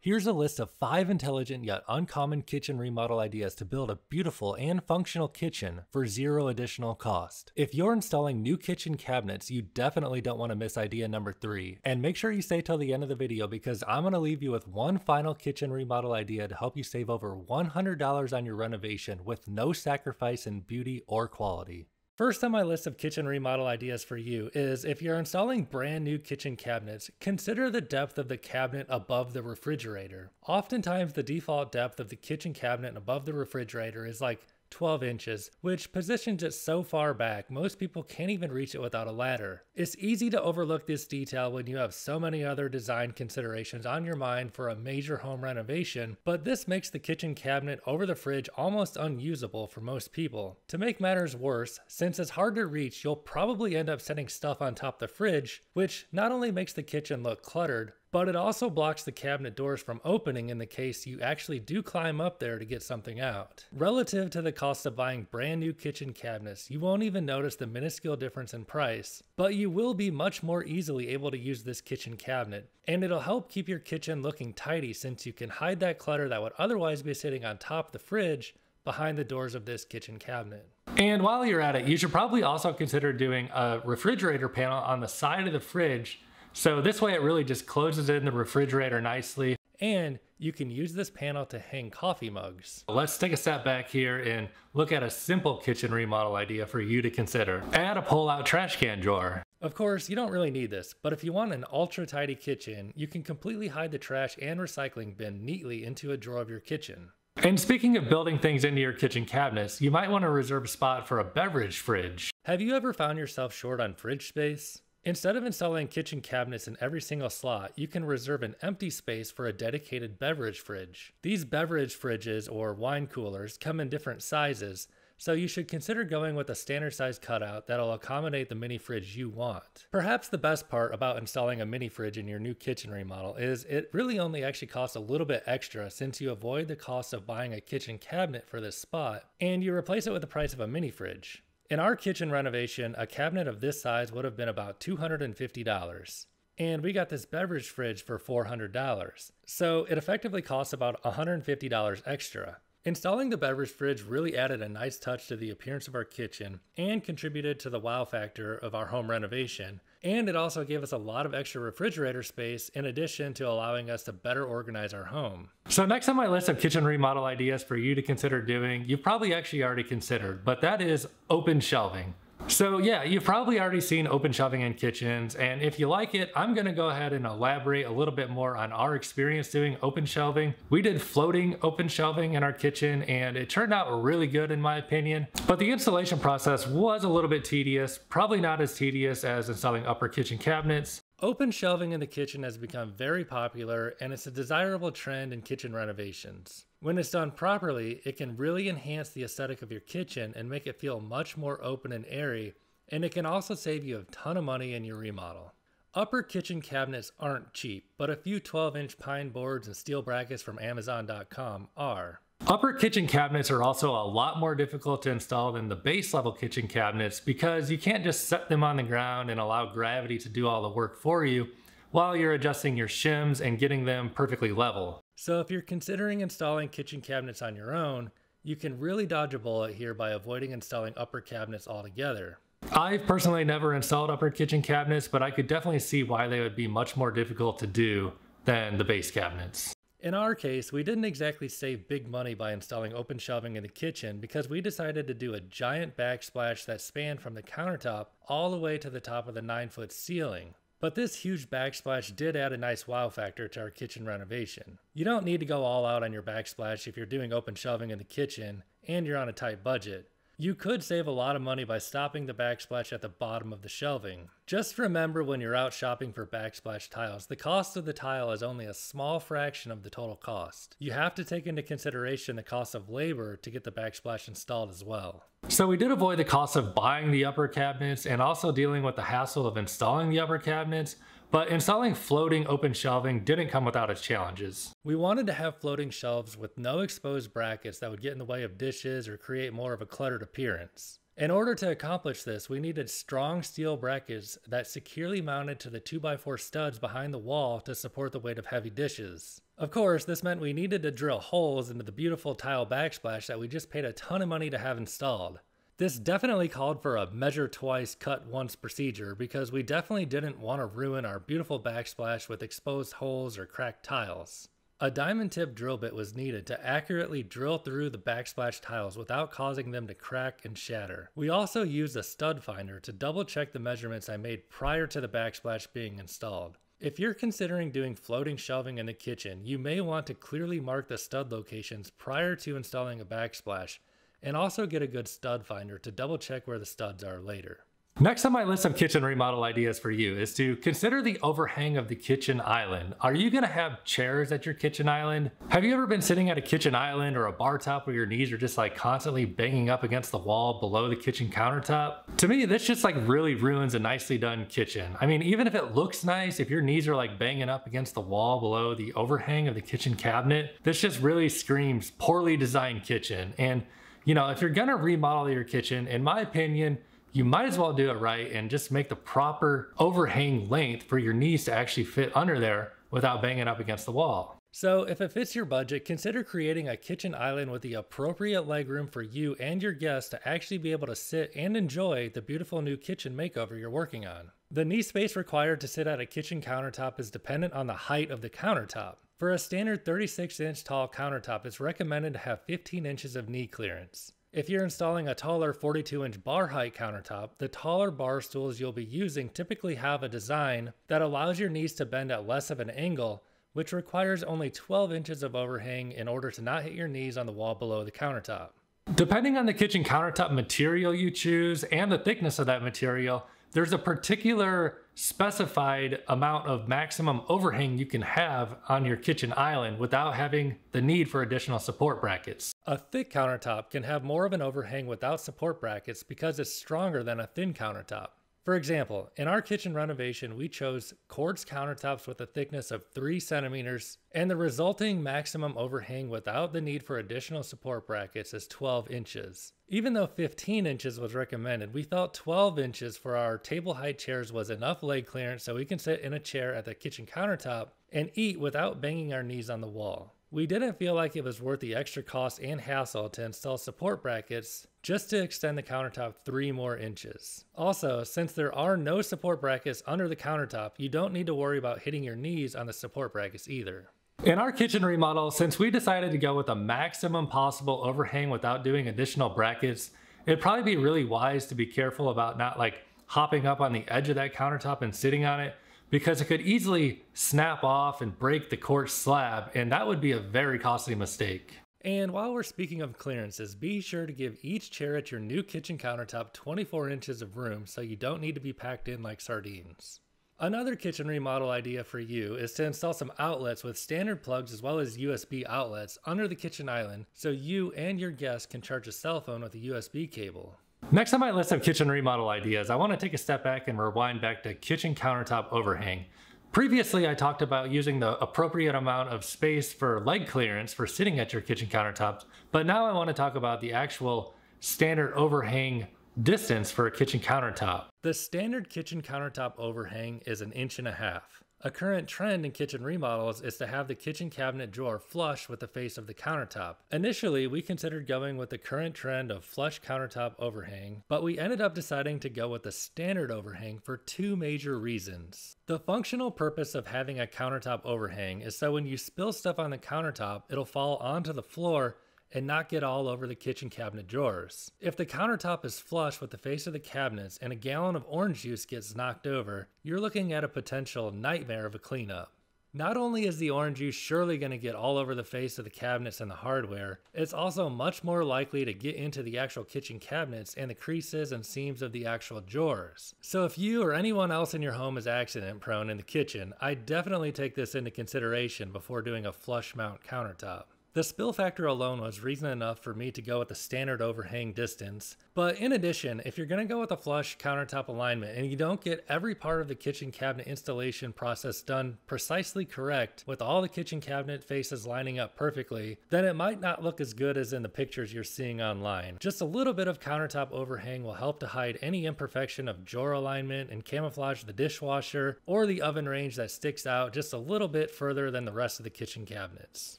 Here's a list of 5 intelligent yet uncommon kitchen remodel ideas to build a beautiful and functional kitchen for zero additional cost. If you're installing new kitchen cabinets, you definitely don't want to miss idea number 3. And make sure you stay till the end of the video because I'm going to leave you with one final kitchen remodel idea to help you save over $100 on your renovation with no sacrifice in beauty or quality. First on my list of kitchen remodel ideas for you is if you're installing brand new kitchen cabinets, consider the depth of the cabinet above the refrigerator. Oftentimes the default depth of the kitchen cabinet above the refrigerator is like 12 inches, which positions it so far back most people can't even reach it without a ladder. It's easy to overlook this detail when you have so many other design considerations on your mind for a major home renovation, but this makes the kitchen cabinet over the fridge almost unusable for most people. To make matters worse, since it's hard to reach, you'll probably end up setting stuff on top of the fridge, which not only makes the kitchen look cluttered, but it also blocks the cabinet doors from opening in the case you actually do climb up there to get something out. Relative to the cost of buying brand new kitchen cabinets, you won't even notice the minuscule difference in price, but you will be much more easily able to use this kitchen cabinet, and it'll help keep your kitchen looking tidy since you can hide that clutter that would otherwise be sitting on top of the fridge behind the doors of this kitchen cabinet. And while you're at it, you should probably also consider doing a refrigerator panel on the side of the fridge. So this way it really just closes in the refrigerator nicely, and you can use this panel to hang coffee mugs. Let's take a step back here and look at a simple kitchen remodel idea for you to consider. Add a pull-out trash can drawer. Of course, you don't really need this, but if you want an ultra tidy kitchen, you can completely hide the trash and recycling bin neatly into a drawer of your kitchen. And speaking of building things into your kitchen cabinets, you might want to reserve a spot for a beverage fridge. Have you ever found yourself short on fridge space? Instead of installing kitchen cabinets in every single slot, you can reserve an empty space for a dedicated beverage fridge. These beverage fridges, or wine coolers, come in different sizes, so you should consider going with a standard size cutout that'll accommodate the mini fridge you want. Perhaps the best part about installing a mini fridge in your new kitchen remodel is it really only actually costs a little bit extra since you avoid the cost of buying a kitchen cabinet for this spot, and you replace it with the price of a mini fridge. In our kitchen renovation, a cabinet of this size would have been about $250. And we got this beverage fridge for $400. So it effectively costs about $150 extra. Installing the beverage fridge really added a nice touch to the appearance of our kitchen and contributed to the wow factor of our home renovation. And it also gave us a lot of extra refrigerator space in addition to allowing us to better organize our home. So next on my list of kitchen remodel ideas for you to consider doing, you've probably actually already considered, but that is open shelving. So yeah, you've probably already seen open shelving in kitchens, and if you like it, I'm gonna go ahead and elaborate a little bit more on our experience doing open shelving. We did floating open shelving in our kitchen, and it turned out really good in my opinion, but the installation process was a little bit tedious, probably not as tedious as installing upper kitchen cabinets. Open shelving in the kitchen has become very popular, and it's a desirable trend in kitchen renovations. When it's done properly, it can really enhance the aesthetic of your kitchen and make it feel much more open and airy, and it can also save you a ton of money in your remodel. Upper kitchen cabinets aren't cheap, but a few 12-inch pine boards and steel brackets from Amazon.com are. Upper kitchen cabinets are also a lot more difficult to install than the base level kitchen cabinets because you can't just set them on the ground and allow gravity to do all the work for you while you're adjusting your shims and getting them perfectly level. So if you're considering installing kitchen cabinets on your own, you can really dodge a bullet here by avoiding installing upper cabinets altogether. I've personally never installed upper kitchen cabinets, but I could definitely see why they would be much more difficult to do than the base cabinets. In our case, we didn't exactly save big money by installing open shelving in the kitchen because we decided to do a giant backsplash that spanned from the countertop all the way to the top of the 9-foot ceiling. But this huge backsplash did add a nice wow factor to our kitchen renovation. You don't need to go all out on your backsplash if you're doing open shelving in the kitchen and you're on a tight budget. You could save a lot of money by stopping the backsplash at the bottom of the shelving. Just remember when you're out shopping for backsplash tiles, the cost of the tile is only a small fraction of the total cost. You have to take into consideration the cost of labor to get the backsplash installed as well. So we did avoid the cost of buying the upper cabinets and also dealing with the hassle of installing the upper cabinets, but installing floating open shelving didn't come without its challenges. We wanted to have floating shelves with no exposed brackets that would get in the way of dishes or create more of a cluttered appearance. In order to accomplish this, we needed strong steel brackets that securely mounted to the 2x4 studs behind the wall to support the weight of heavy dishes. Of course, this meant we needed to drill holes into the beautiful tile backsplash that we just paid a ton of money to have installed. This definitely called for a measure twice, cut once procedure because we definitely didn't want to ruin our beautiful backsplash with exposed holes or cracked tiles. A diamond tip drill bit was needed to accurately drill through the backsplash tiles without causing them to crack and shatter. We also used a stud finder to double check the measurements I made prior to the backsplash being installed. If you're considering doing floating shelving in the kitchen, you may want to clearly mark the stud locations prior to installing a backsplash, and also get a good stud finder to double check where the studs are later. Next on my list of kitchen remodel ideas for you is to consider the overhang of the kitchen island. Are you going to have chairs at your kitchen island? Have you ever been sitting at a kitchen island or a bar top where your knees are just like constantly banging up against the wall below the kitchen countertop? To me, this just like really ruins a nicely done kitchen. I mean, even if it looks nice, if your knees are like banging up against the wall below the overhang of the kitchen cabinet, this just really screams poorly designed kitchen. And you know, if you're gonna remodel your kitchen, in my opinion, you might as well do it right and just make the proper overhang length for your knees to actually fit under there without banging up against the wall. So if it fits your budget, consider creating a kitchen island with the appropriate legroom for you and your guests to actually be able to sit and enjoy the beautiful new kitchen makeover you're working on. The knee space required to sit at a kitchen countertop is dependent on the height of the countertop. For a standard 36-inch tall countertop, it's recommended to have 15 inches of knee clearance. If you're installing a taller 42-inch bar height countertop, the taller bar stools you'll be using typically have a design that allows your knees to bend at less of an angle, which requires only 12 inches of overhang in order to not hit your knees on the wall below the countertop. Depending on the kitchen countertop material you choose and the thickness of that material, there's a particular specified amount of maximum overhang you can have on your kitchen island without having the need for additional support brackets. A thick countertop can have more of an overhang without support brackets because it's stronger than a thin countertop. For example, in our kitchen renovation, we chose quartz countertops with a thickness of 3 centimeters, and the resulting maximum overhang without the need for additional support brackets is 12 inches. Even though 15 inches was recommended, we felt 12 inches for our table height chairs was enough leg clearance so we can sit in a chair at the kitchen countertop and eat without banging our knees on the wall. We didn't feel like it was worth the extra cost and hassle to install support brackets just to extend the countertop 3 more inches. Also, since there are no support brackets under the countertop, you don't need to worry about hitting your knees on the support brackets either. In our kitchen remodel, since we decided to go with a maximum possible overhang without doing additional brackets, it'd probably be really wise to be careful about not like hopping up on the edge of that countertop and sitting on it, because it could easily snap off and break the quartz slab, and that would be a very costly mistake. And while we're speaking of clearances, be sure to give each chair at your new kitchen countertop 24 inches of room so you don't need to be packed in like sardines. Another kitchen remodel idea for you is to install some outlets with standard plugs as well as USB outlets under the kitchen island so you and your guests can charge a cell phone with a USB cable. Next on my list of kitchen remodel ideas, I want to take a step back and rewind back to kitchen countertop overhang. Previously, I talked about using the appropriate amount of space for leg clearance for sitting at your kitchen countertops, but now I want to talk about the actual standard overhang distance for a kitchen countertop. The standard kitchen countertop overhang is 1.5 inches. A current trend in kitchen remodels is to have the kitchen cabinet drawer flush with the face of the countertop. Initially, we considered going with the current trend of flush countertop overhang, but we ended up deciding to go with the standard overhang for 2 major reasons. The functional purpose of having a countertop overhang is so when you spill stuff on the countertop, it'll fall onto the floor and not get all over the kitchen cabinet drawers. If the countertop is flush with the face of the cabinets and a gallon of orange juice gets knocked over, you're looking at a potential nightmare of a cleanup. Not only is the orange juice surely going to get all over the face of the cabinets and the hardware, it's also much more likely to get into the actual kitchen cabinets and the creases and seams of the actual drawers. So if you or anyone else in your home is accident prone in the kitchen, I definitely take this into consideration before doing a flush mount countertop. The spill factor alone was reason enough for me to go with the standard overhang distance. But in addition, if you're going to go with a flush countertop alignment and you don't get every part of the kitchen cabinet installation process done precisely correct with all the kitchen cabinet faces lining up perfectly, then it might not look as good as in the pictures you're seeing online. Just a little bit of countertop overhang will help to hide any imperfection of drawer alignment and camouflage the dishwasher or the oven range that sticks out just a little bit further than the rest of the kitchen cabinets.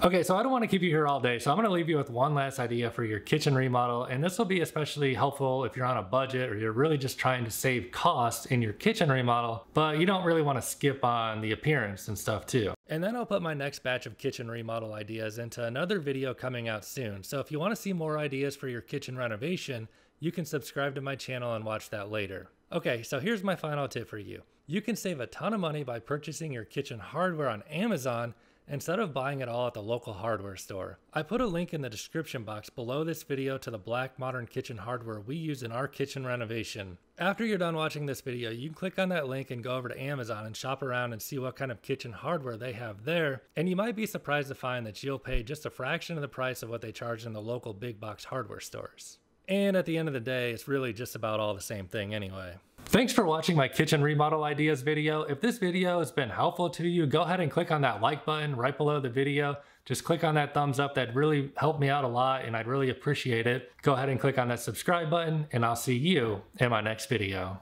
Okay, so I don't want to keep you here all day, so I'm going to leave you with one last idea for your kitchen remodel, and this will be especially helpful if you're on a budget or you're really just trying to save costs in your kitchen remodel, but you don't really want to skip on the appearance and stuff too. And then I'll put my next batch of kitchen remodel ideas into another video coming out soon, so if you want to see more ideas for your kitchen renovation, you can subscribe to my channel and watch that later. Okay, so here's my final tip for you. You can save a ton of money by purchasing your kitchen hardware on Amazon instead of buying it all at the local hardware store. I put a link in the description box below this video to the black modern kitchen hardware we use in our kitchen renovation. After you're done watching this video, you can click on that link and go over to Amazon and shop around and see what kind of kitchen hardware they have there, and you might be surprised to find that you'll pay just a fraction of the price of what they charge in the local big box hardware stores. And at the end of the day, it's really just about all the same thing anyway. Thanks for watching my kitchen remodel ideas video. If this video has been helpful to you, go ahead and click on that like button right below the video. Just click on that thumbs up. That really helped me out a lot and I'd really appreciate it. Go ahead and click on that subscribe button and I'll see you in my next video.